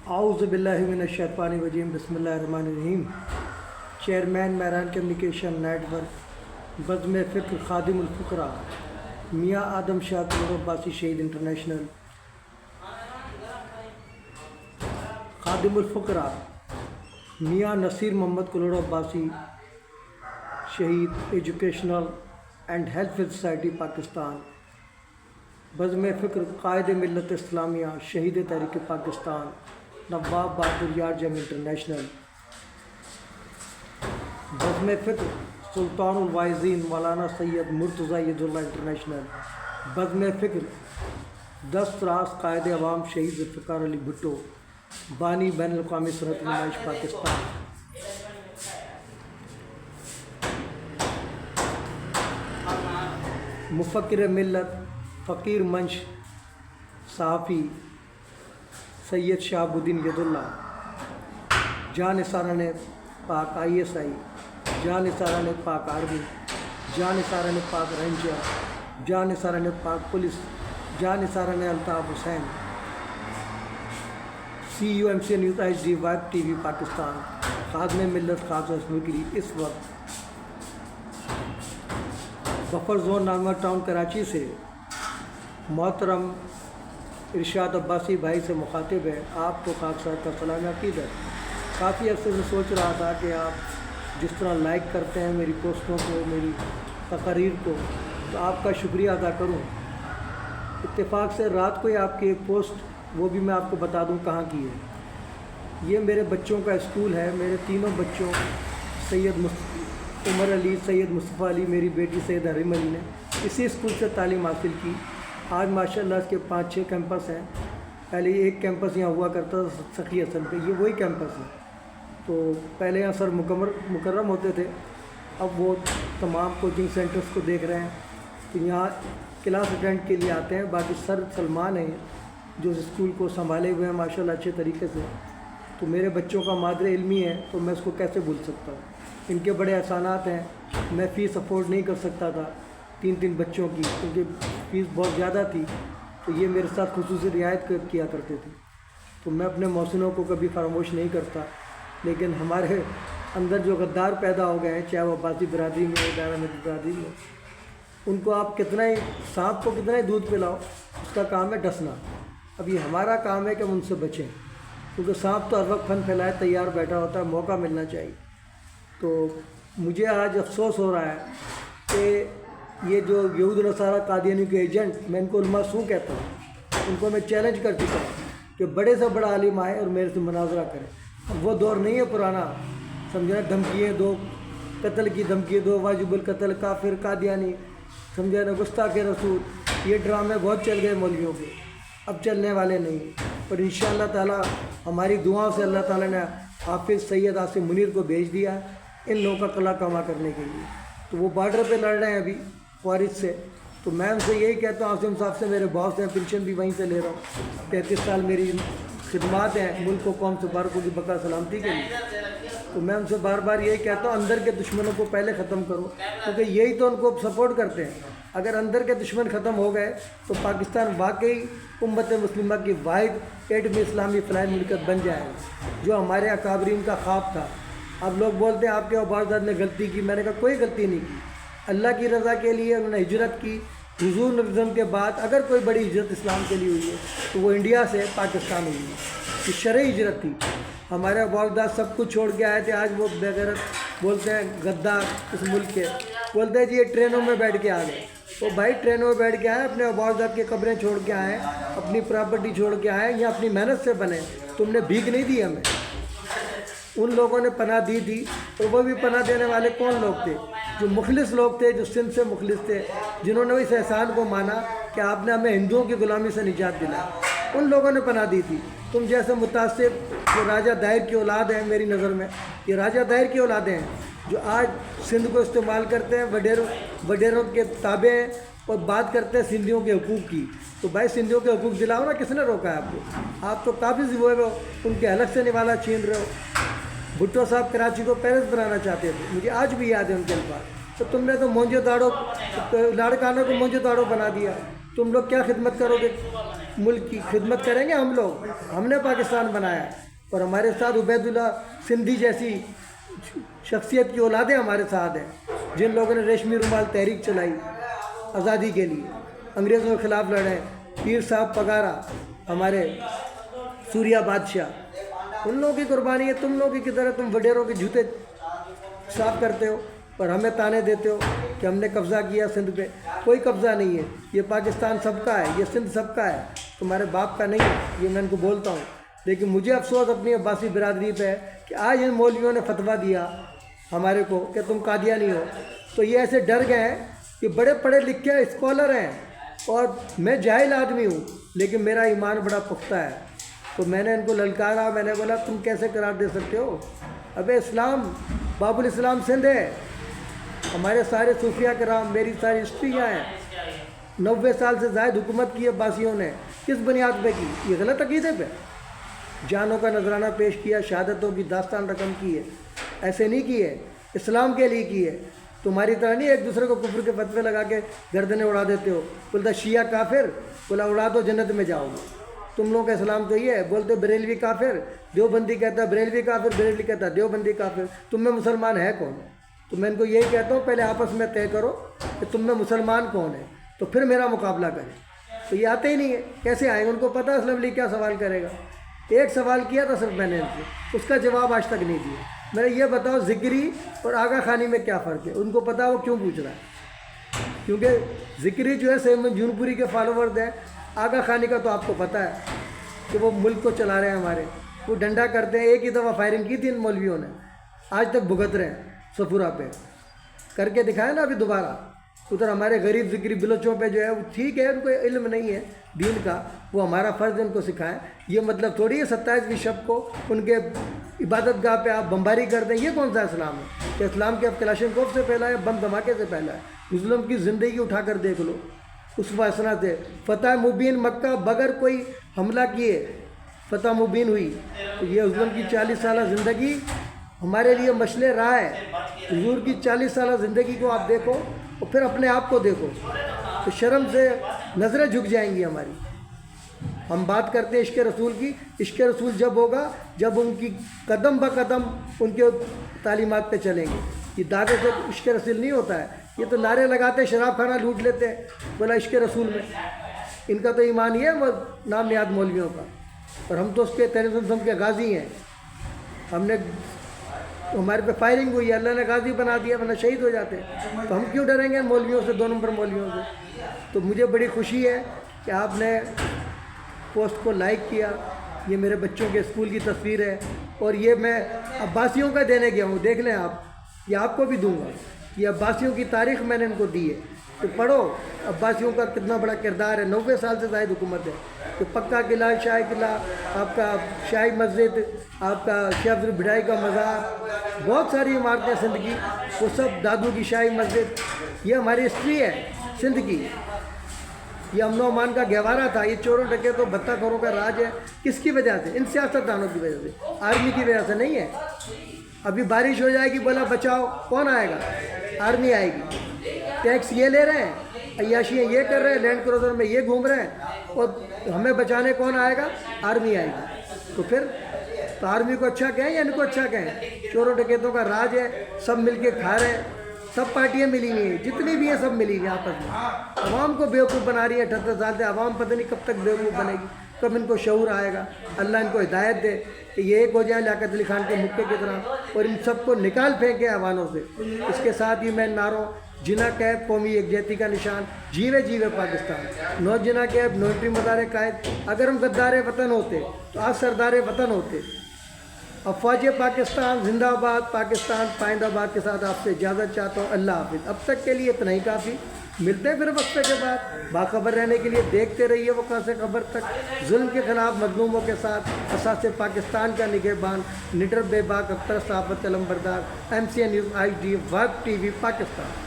اعوذ باللہ من الشیطان الرجیم بسم اللہ الرحمن الرحیم۔ Chairman Mehran communication network بزم فکر خادم الفقراء میاں آدم شاہ کروڑ عباسی شہید انٹرنیشنل خادم الفقراء میاں نصیر محمد کروڑ عباسی شہید educational and health society Pakistan بزم فکر قائد ملت اسلامیہ شہید تحریک پاکستان نواب بہادر یار جنگ انٹرنیشنل بزم فکر سلطان الواعظین مولانا سید مرتضیٰ ید اللہ انٹرنیشنل بزم فکر دست راست قائد عوام شہید ذوالفقار علی بھٹو بانی بین الاقوامی صنعت نمائش پاکستان مفکر ملت فقیر منش صحافی سید شہاب الدین ید اللہ جان نثاران پاک ISI جان نثاران پاک آرمی جان نثاران پاک رینجر جان نثاران پاک پولیس جان نثاران Altaf Hussain CUMC news HD web TV Pakistan خادم ملت خاص نوکری اس وقت بفر زون نامہ ٹاؤن کراچی سے محترم ارشاد عباسی بھائی سے مخاطب ہے۔ آپ کو خاک ساتھ کا سلام عقیدت۔ کافی عرصے سے سوچ رہا تھا کہ آپ جس طرح لائک کرتے ہیں میری پوسٹوں کو، میری تقاریر کو، تو آپ کا شکریہ ادا کروں۔ اتفاق سے رات کو ہی آپ کی ایک پوسٹ، وہ بھی میں آپ کو بتا دوں کہاں کی ہے۔ یہ میرے بچوں کا اسکول ہے۔ میرے تینوں بچوں سید عمر علی، سید مصطفیٰ علی، میری بیٹی سید حریم علی نے اسی اسکول سے تعلیم حاصل کی۔ آج ماشاءاللہ اس کے 5-6 کیمپس ہیں۔ پہلے ایک کیمپس یہاں ہوا کرتا تھا سخی حسن پہ، یہ وہی کیمپس ہے۔ تو پہلے یہاں سر مکرم ہوتے تھے، اب وہ تمام کوچنگ سینٹرز کو دیکھ رہے ہیں، تو یہاں کلاس اٹینڈ کے لیے آتے ہیں۔ باقی سر سلمان ہیں جو اس اسکول کو سنبھالے ہوئے ہیں ماشاءاللہ اچھے طریقے سے۔ تو میرے بچوں کا مادر علمی ہے تو میں اس کو کیسے بھول سکتا ہوں۔ ان کے بڑے احسانات ہیں۔ میں فیس افورڈ نہیں کر سکتا تھا 3 بچوں کی، کیونکہ فیس بہت زیادہ تھی، تو یہ میرے ساتھ خصوصی رعایت کیا کرتے تھے۔ تو میں اپنے محسنوں کو کبھی فراموش نہیں کرتا، لیکن ہمارے اندر جو غدار پیدا ہو گئے ہیں، چاہے وہ عباسی برادری میں ہو، دائرہ میں برادری میں، ان کو آپ کتنا ہی سانپ کو کتنا ہی دودھ پلاؤ، اس کا کام ہے ڈسنا۔ اب یہ ہمارا کام ہے کہ ہم ان سے بچیں، کیونکہ سانپ تو ہر وقت پھن پھیلائے تیار بیٹھا ہوتا ہے، موقع ملنا چاہیے۔ تو مجھے آج افسوس ہو رہا ہے کہ یہ جو یہود نصارہ قادیانی کے ایجنٹ، میں ان کو علماء سو کہتا ہوں، ان کو میں چیلنج کر چکا ہوں کہ بڑے سے بڑا عالم آئے اور میرے سے مناظرہ کرے۔ اب وہ دور نہیں ہے پرانا، سمجھا، دھمکیاں دو، قتل کی دھمکی دو، واجب القتل، کافر، قادیانی، سمجھا نا، گستاخ رسول، یہ ڈرامے بہت چل گئے مولویوں کے، اب چلنے والے نہیں۔ پر انشاءاللہ تعالی ہماری دعاؤں سے اللہ تعالیٰ نے حافظ سید عاصم منیر کو بھیج دیا ان لوگوں کا قلع کما کرنے کے لیے۔ تو وہ بارڈر پہ لڑ رہے ہیں ابھی خوارج سے۔ تو میں ان سے یہی کہتا ہوں، عاصم صاحب سے میرے باس ہیں، پنشن بھی وہیں سے لے رہا ہوں، 33 سال میری خدمات ہیں ملک و قوم سے بارکوں کی بقا سلامتی کے لیے۔ تو میں ان سے بار بار یہی کہتا ہوں، اندر کے دشمنوں کو پہلے ختم کرو، کیونکہ یہی تو ان کو سپورٹ کرتے ہیں۔ اگر اندر کے دشمن ختم ہو گئے تو پاکستان واقعی امت مسلمہ کی واحد ایٹمی اسلامی فلاحی ملکت بن جائے گا، جو ہمارے اکابرین کا خواب تھا۔ اب لوگ بولتے ہیں آپ کے عبادت نے غلطی کی، میں نے کہا کوئی غلطی نہیں کی، اللہ کی رضا کے لیے انہوں نے ہجرت کی۔ حضور نظم کے بعد اگر کوئی بڑی ہجرت اسلام کے لیے ہوئی ہے تو وہ انڈیا سے پاکستان ہوئی ہے، یہ شرعی ہجرت تھی۔ ہمارے عبادت سب کچھ چھوڑ کے آئے تھے، آج وہ بغیرت بولتے ہیں غدار اس ملک کے، بولتے ہیں جی یہ ٹرینوں میں بیٹھ کے آ گئے۔ تو بھائی ٹرینوں میں بیٹھ کے آئے، اپنے عبادت کی قبریں چھوڑ کے آئے، اپنی پراپرٹی چھوڑ کے آئے، یا اپنی محنت سے بنے۔ تم نے بھیک نہیں دی ہمیں، ان لوگوں نے پناہ دی تھی۔ اور وہ بھی پناہ دینے والے کون لوگ تھے؟ جو مخلص لوگ تھے، جو سندھ سے مخلص تھے، جنہوں نے اس احسان کو مانا کہ آپ نے ہمیں ہندوؤں کی غلامی سے نجات دلائی، ان لوگوں نے پناہ دی تھی۔ تم جیسے متعصب جو راجہ دائر کی اولاد ہیں، میری نظر میں یہ راجہ دائر کی اولادیں ہیں، جو آج سندھ کو استعمال کرتے ہیں، وڈیروں کے تابع ہیں، اور بات کرتے ہیں سندھیوں کے حقوق کی۔ تو بھائی سندھیوں کے حقوق دلاؤ نا، کس نے روکا ہے آپ کو؟ آپ تو قابض ہوئے ہو، ان کے حلق سے نوالا چھین رہے ہو۔ بھٹو صاحب کراچی کو پیرس بنانا چاہتے تھے، مجھے آج بھی یاد ہے ان کے الفاظ۔ تو تم نے تو مونجو داڑو لاڑکانوں کو مونجو داڑو بنا دیا، تم لوگ کیا خدمت کرو گے؟ ملک کی خدمت کریں گے ہم لوگ. ہم نے پاکستان بنایا اور ہمارے ساتھ عبید اللہ سندھی جیسی شخصیت کی اولادیں ہمارے ساتھ ہیں, جن لوگوں نے ریشمی رومال تحریک چلائی آزادی کے لیے, انگریزوں کے خلاف لڑے. پیر صاحب پگارا, ہمارے سوریا بادشاہ, ان لوگوں کی قربانی ہے. تم لوگوں کی طرح تم وڈیروں کے جوتے صاف کرتے ہو اور ہمیں تانے دیتے ہو کہ ہم نے قبضہ کیا سندھ پہ. کوئی قبضہ نہیں ہے, یہ پاکستان سب کا ہے, یہ سندھ سب کا ہے, تمہارے باپ کا نہیں ہے. یہ میں ان کو بولتا ہوں. لیکن مجھے افسوس اپنی عباسی برادری پہ ہے کہ آج ان مولویوں نے فتویٰ دیا ہمارے کو کہ تم قادیانی ہو, تو یہ ایسے ڈر گئے ہیں کہ بڑے پڑھے لکھے اسکالر ہیں اور میں جاہل آدمی ہوں, لیکن میرا ایمان بڑا پختہ ہے. تو میں نے ان کو للکارا, میں نے بولا تم کیسے قرار دے سکتے ہو؟ ابے اسلام باب الاسلام سندھ ہے, ہمارے سارے صوفیہ کرام, میری ساری ہسٹریاں ہیں. 90 سال سے زائد حکومت کی عباسیوں نے, کس بنیاد پہ کی؟ یہ غلط عقیدے پہ. جانوں کا نذرانہ پیش کیا, شہادتوں کی داستان رقم کی ہے, ایسے نہیں کی ہے, اسلام کے لیے کی ہے. تمہاری طرح نہیں ایک دوسرے کو کفر کے فتوے لگا کے گردنیں اڑا دیتے ہو. بولتا شیعہ کافر, بولا اڑا دو جنت میں جاؤ گے. تم لوگوں کا اسلام تو یہ ہے. بولتے بریلوی کافر, دیوبندی کہتا ہے بریلوی کافر, بریلوی کہتا ہے دیوبندی کافر. تم میں مسلمان ہے کون؟ تو میں ان کو یہی کہتا ہوں پہلے آپس میں طے کرو کہ تم میں مسلمان کون ہے, تو پھر میرا مقابلہ کریں. تو یہ آتے ہی نہیں ہے, کیسے آئیں گے؟ ان کو پتہ ہے اسلم علیہ کیا سوال کرے گا. ایک سوال کیا تھا صرف میں نے ان سے, اس کا جواب آج تک نہیں دیا. میں نے یہ بتاؤ ذکری اور آغا خانی میں کیا فرق ہے؟ ان کو پتا وہ کیوں پوچھ رہا ہے, کیونکہ ذکری جو ہے سیمن جون پوری کے فالوورز ہیں. آغا خانی کا تو آپ کو پتہ ہے کہ وہ ملک کو چلا رہے ہیں ہمارے, وہ ڈنڈا کرتے ہیں. ایک ہی دفعہ فائرنگ کی تھی ان مولویوں نے, آج تک بھگت رہے ہیں صفورہ پہ. کر کے دکھائے نا ابھی دوبارہ. ادھر ہمارے غریب ذکری بلوچوں پہ جو ہے وہ ٹھیک ہے, ان کو علم نہیں ہے دین کا, وہ ہمارا فرض ان کو سکھائیں. یہ مطلب تھوڑی ہے 27ویں شب کو ان کے عبادت گاہ پہ آپ بمباری کر دیں. یہ کون سا اسلام ہے کہ اسلام کے اب کلاشنکوف سے پھیلا ہے, بم دھماکے سے پھیلا ہے. مسلم کی زندگی اٹھا کر دیکھ لو اس فیصلہ سے. فتح مبین مکہ بغیر کوئی حملہ کیے فتح مبین ہوئی. تو یہ حضور کی 40 سالہ زندگی ہمارے لیے مشعل راہ ہے. حضور کی 40 سالہ زندگی کو آپ دیکھو اور پھر اپنے آپ کو دیکھو, تو شرم سے نظریں جھک جائیں گی ہماری. ہم بات کرتے ہیں عشق رسول کی. عشق رسول جب ہوگا جب ان کی قدم بہ قدم ان کے تعلیمات پہ چلیں گے. یہ دعوے سے عشق رسول نہیں ہوتا ہے. یہ تو نعرے لگاتے, شراب خانہ لوٹ لیتے ہیں, بولا عشق رسول میں. ان کا تو ایمان یہ ہے وہ نام نیاد مولویوں کا, اور ہم تو اس کے تیرزم کے غازی ہیں. ہم نے ہمارے پہ فائرنگ ہوئی ہے, اللہ نے غازی بنا دیا, ورنہ شہید ہو جاتے. تو ہم کیوں ڈریں گے مولویوں سے, 2 نمبر مولویوں سے. تو مجھے بڑی خوشی ہے کہ آپ نے پوسٹ کو لائک کیا. یہ میرے بچوں کے اسکول کی تصویر ہے, اور یہ میں عباسیوں کا دینے گیا ہوں. دیکھ لیں آپ, یہ آپ کو بھی دوں گا. یہ عباسیوں کی تاریخ میں نے ان کو دی ہے, تو پڑھو عباسیوں کا کتنا بڑا کردار ہے. 90 سال سے زائد حکومت ہے. تو پکا قلعہ, شاہی قلعہ, آپ کا شاہی مسجد, آپ کا شیخ عبد البڑائی کا مزار, بہت ساری عمارتیں سندھ کی, وہ سب دادو کی شاہی مسجد. یہ ہماری ہسٹری ہے سندھ کی. یہ امن و امان کا گہوارہ تھا. یہ چوروں ڈکیتوں بھتہ خوروں کا راج ہے. کس کی وجہ سے؟ ان سیاستدانوں کی وجہ سے, آرمی کی وجہ سے نہیں ہے. ابھی بارش ہو جائے گی, بولا بچاؤ, کون آئے گا؟ آرمی آئے گی. ٹیکس یہ لے رہے ہیں, عیاشیاں یہ کر رہے ہیں, لینڈ کروزر میں یہ گھوم رہے ہیں, اور ہمیں بچانے کون آئے گا؟ آرمی آئے گی. تو پھر تو آرمی کو اچھا کہیں یا ان کو اچھا کہیں؟ چوروں ڈکیتوں کا راج ہے, سب مل کے کھا رہے ہیں. سب پارٹیاں ملی ہوئی ہیں, جتنی بھی ہیں سب ملی ہوئی ہیں آپس میں. عوام کو بیوقوف بنا رہی ہے 78 سال سے. عوام پتہ نہیں کب تک بیوقوف بنے گی, کب ان کو شعور آئے گا. اللہ ان کو ہدایت دے کہ یہ ایک ہو جائیں لیاقت علی خان کے مکے کی طرح, اور ان سب کو نکال پھینکے ایوانوں سے. اس کے ساتھ ہی میں نعروں جنا کیب قومی یکجہتی کا نشان, جیوے جیوے پاکستان. نو جنا کیب, نو انٹری مدار قائد. اگر ہم غدار وطن ہوتے تو آج سردار وطن ہوتے. افواج پاکستان زندہ آباد. پاکستان پائندہ آباد کے ساتھ آپ سے اجازت چاہتا ہوں. اللہ حافظ. اب تک کے لیے اتنا ہی کافی. ملتے ہیں پھر وقفے کے بعد. باخبر رہنے کے لیے دیکھتے رہیے وقت سے خبر تک. ظلم کے خلاف مظلوموں کے ساتھ اساس پاکستان کا نگہبان, نڈر بے باک اختر صحافت علم بردار, MC نیوز HD, وقت TV پاکستان.